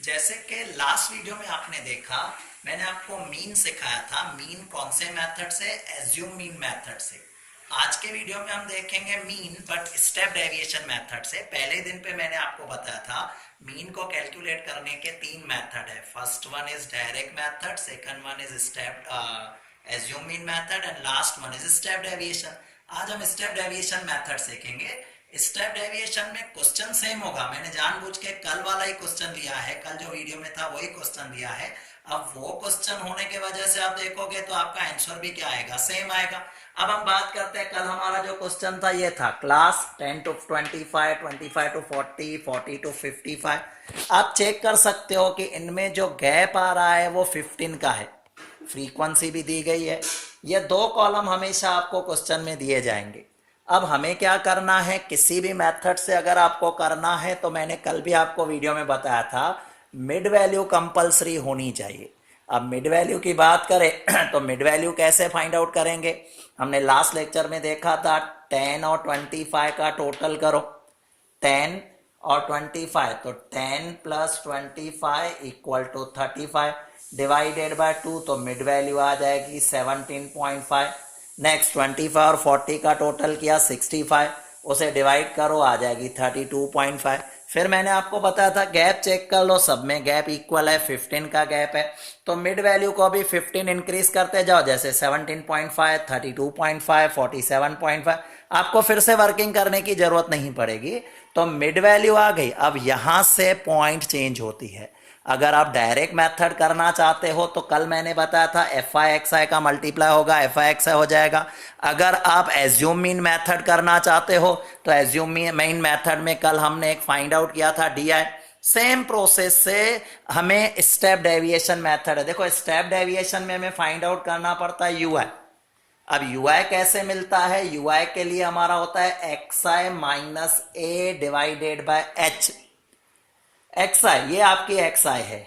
जैसे कि last video में आपने देखा, मैंने आपको मीन सिखाया था। मीन कौन से मेथड से? एज्यूम मीन मेथड से। आज के वीडियो में हम देखेंगे mean but step deviation method से। पहले दिन पे मैंने आपको बताया था मीन को कैलकुलेट करने के तीन मेथड है। First one is direct method, second one is step assume mean method and last one is step deviation. आज हम स्टेप डेविएशन मेथड सीखेंगे। स्टेप डेविएशन में क्वेश्चन सेम होगा। मैंने जानबूझ के कल वाला ही क्वेश्चन लिया है, कल जो वीडियो में था वही क्वेश्चन लिया है। अब वो क्वेश्चन होने के वजह से आप देखोगे तो आपका आंसर भी क्या आएगा, सेम आएगा। अब हम बात करते हैं, कल हमारा जो क्वेश्चन था ये था क्लास 10 to 25, 25 to 40, 40 to 55। आप चेक कर सकते हो कि इनमें जो गैप आ रहा है वो 15 का है। फ्रीक्वेंसी भी दी गई है। ये दो कॉलम हमेशा आपको क्वेश्चन में दिए जाएंगे। अब हमें क्या करना है, किसी भी मेथड से अगर आपको करना है तो मैंने कल भी आपको वीडियो में बताया था मिड वैल्यू कंपलसरी होनी चाहिए। अब मिड वैल्यू की बात करें तो मिड वैल्यू कैसे फाइंड आउट करेंगे? हमने लास्ट लेक्चर में देखा था 10 और 25 का टोटल करो। 10 और 25, तो 10 plus 25 equal to 35 divided by 2, तो मिड वैल्यू आ जाएगी 17.5। नेक्स्ट 25 और 40 का टोटल किया 65, उसे डिवाइड करो आ जाएगी 32.5। फिर मैंने आपको बताया था गैप चेक कर लो, सब में गैप इक्वल है, 15 का गैप है। तो मिड वैल्यू को भी 15 इंक्रीज करते जाओ, जैसे 17.5, 32.5, 47.5। आपको फिर से वर्किंग करने की जरूरत नहीं पड़ेगी। तो मिड वैल्यू आ गई। अब यहां से पॉइंट चेंज होती है। अगर आप डायरेक्ट मेथड करना चाहते हो तो कल मैंने बताया था एफ आई एक्स आई का मल्टीप्लाई होगा, एफ आई एक्स आई हो जाएगा। अगर आप एज्यूम मीन मेथड करना चाहते हो तो एज्यूम मीन मेथड में कल हमने एक फाइंड आउट किया था डी आई। सेम प्रोसेस से हमें स्टेप डेविएशन मेथड है। देखो स्टेप डेविएशन में हमें फाइंड आउट करना पड़ता है यू आई। अब यू आई कैसे मिलता है? यू आई के लिए हमारा होता है X I minus A divided by H. X I, ये आपकी एक्स आई है।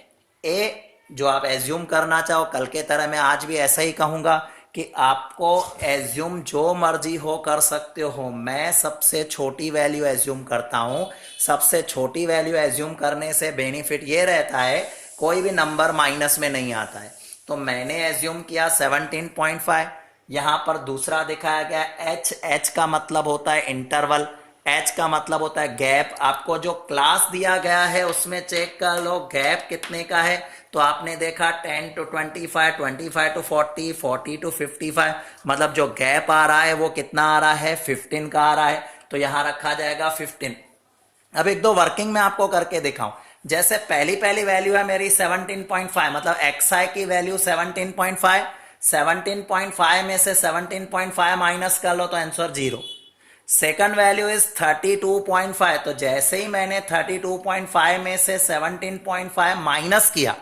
ए जो आप एज्यूम करना चाहो, कल के तरह मैं आज भी ऐसा ही कहूंगा कि आपको एज्यूम जो मर्जी हो कर सकते हो। मैं सबसे छोटी वैल्यू एज्यूम करता हूं। सबसे छोटी वैल्यू एज्यूम करने से बेनिफिट ये रहता है कोई भी नंबर माइनस में नहीं आता है। तो मैंने एज्यूम किया 17.5। यहां पर दूसरा दिखाया गया एच। एच का मतलब होता है इंटरवल, एच का मतलब होता है गैप। आपको जो क्लास दिया गया है उसमें चेक कर लो गैप कितने का है। तो आपने देखा 10 to 25, 25 to 40, 40 to 55, मतलब जो गैप आ रहा है वो कितना आ रहा है? 15 का आ रहा है। तो यहां रखा जाएगा 15। अब एक दो वर्किंग में आपको करके दिखाऊं। जैसे पहली वैल्यू है मेरी 17.5, मतलब एक्स आई की वैल्यू 17.5। 17.5 में से 17.5 माइनस कर लो तो आंसर 0। Second value is 32.5। तो जैसे ही मैंने 32.5 में से 17.5 माइनस किया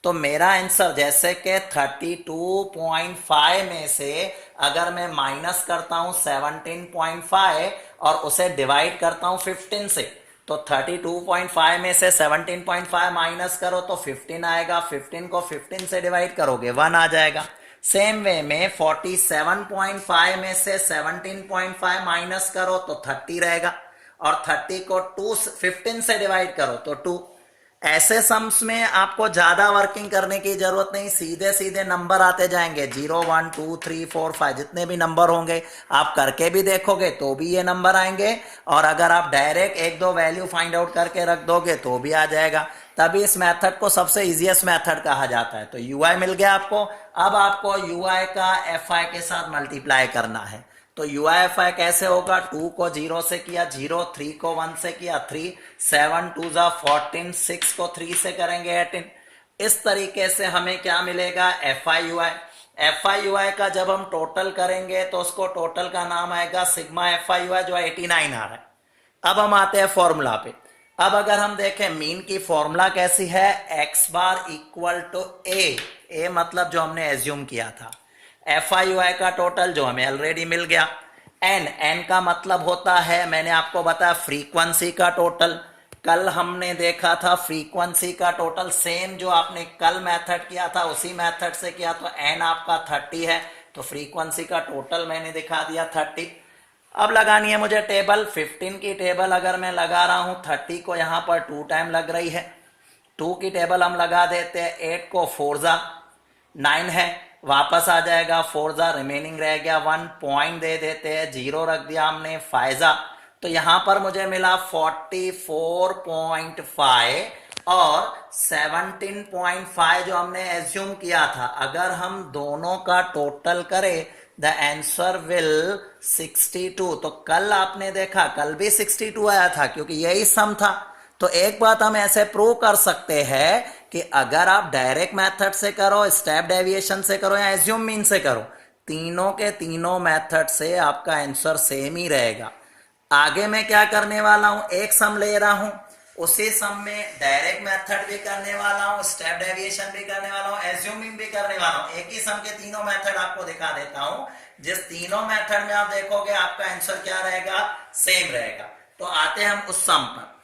तो मेरा आंसर, जैसे कि 32.5 में से अगर मैं माइनस करता हूं 17.5 और उसे डिवाइड करता हूं 15 से, तो 32.5 में से 17.5 माइनस करो तो 15 आएगा। 15 को 15 से डिवाइड करोगे 1 आ जाएगा। सेम वे में 47.5 में से 17.5 माइनस करो तो 30 रहेगा, और 30 को 15 से डिवाइड करो तो 2। ऐसे सम्स में आपको ज्यादा वर्किंग करने की जरूरत नहीं, सीधे सीधे नंबर आते जाएंगे। 0, 1, 2, 3, 4, 5 जितने भी नंबर होंगे आप करके भी देखोगे तो भी ये नंबर आएंगे, और अगर आप डायरेक्ट एक दो वैल्यू फाइंड आउट करके रख दोगे तो भी आ जाएगा। तभी इस मेथड को सबसे इजीएस्ट मेथड कहा जाता है। तो यू आई मिल गया आपको। अब आपको यू आई का एफ आई के साथ मल्टीप्लाई करना है। तो यू आई एफ आई कैसे होगा? 2 को 0 से किया 0, 3 को 1 से किया 3, 7 2 14, 6 को 3 से करेंगे 18। इस तरीके से हमें क्या मिलेगा? F I U I. F I U I का जब हम टोटल करेंगे तो उसको टोटल का नाम आएगा सिग्मा एफ आई यू आई, जो 89 आ रहा है। अब हम आते हैं फॉर्मूला पे। अब अगर हम देखें मीन की फॉर्मूला कैसी है, एक्स बार इक्वल टू ए मतलब जो हमने एज्यूम किया था, एफ आई यू आई का टोटल जो हमें ऑलरेडी मिल गया, एन का मतलब होता है, मैंने आपको बताया फ्रीक्वेंसी का टोटल। कल हमने देखा था फ्रीक्वेंसी का टोटल, सेम जो आपने कल मेथड किया था उसी मेथड से किया। तो एन आपका 30 है, तो फ्रीक्वेंसी का टोटल मैंने दिखा दिया 30। अब लगानी है मुझे टेबल। 15 की टेबल अगर मैं लगा रहा हूं, 30 को यहां पर 2 टाइम लग रही है। 2 की टेबल हम लगा देते हैं, 8 को 4 जा 9 है, वापस आ जाएगा 4 जा, रिमेनिंग रह गया 1, पॉइंट दे देते हैं, 0 रख दिया हमने, 5 जा, तो यहां पर मुझे मिला 44.5 और 17.5 जो हमने एज्यूम किया था, अगर हम दोनों का टोटल करें द आंसर विल 62। तो कल आपने देखा, कल भी 62 आया था क्योंकि यही सम था। तो एक बात हम ऐसे प्रूव कर सकते हैं कि अगर आप डायरेक्ट मेथड से करो, स्टेप डेविएशन से करो या एज्यूम मीन से करो, तीनों के तीनों मेथड से आपका आंसर सेम ही रहेगा। आगे मैं क्या करने वाला हूं, एक सम ले रहा हूं, उसी सम में डायरेक्ट मेथड भी करने वाला हूं, स्टेप डेविएशन भी करने वाला हूं, एज्यूमिंग भी करने वाला हूं। एक ही सम के तीनों मेथड आपको दिखा देता हूं, जिस तीनों मेथड में आप देखोगे आपका आंसर क्या रहेगा, सेम रहेगा। तो आते हैं हम उस सम पर।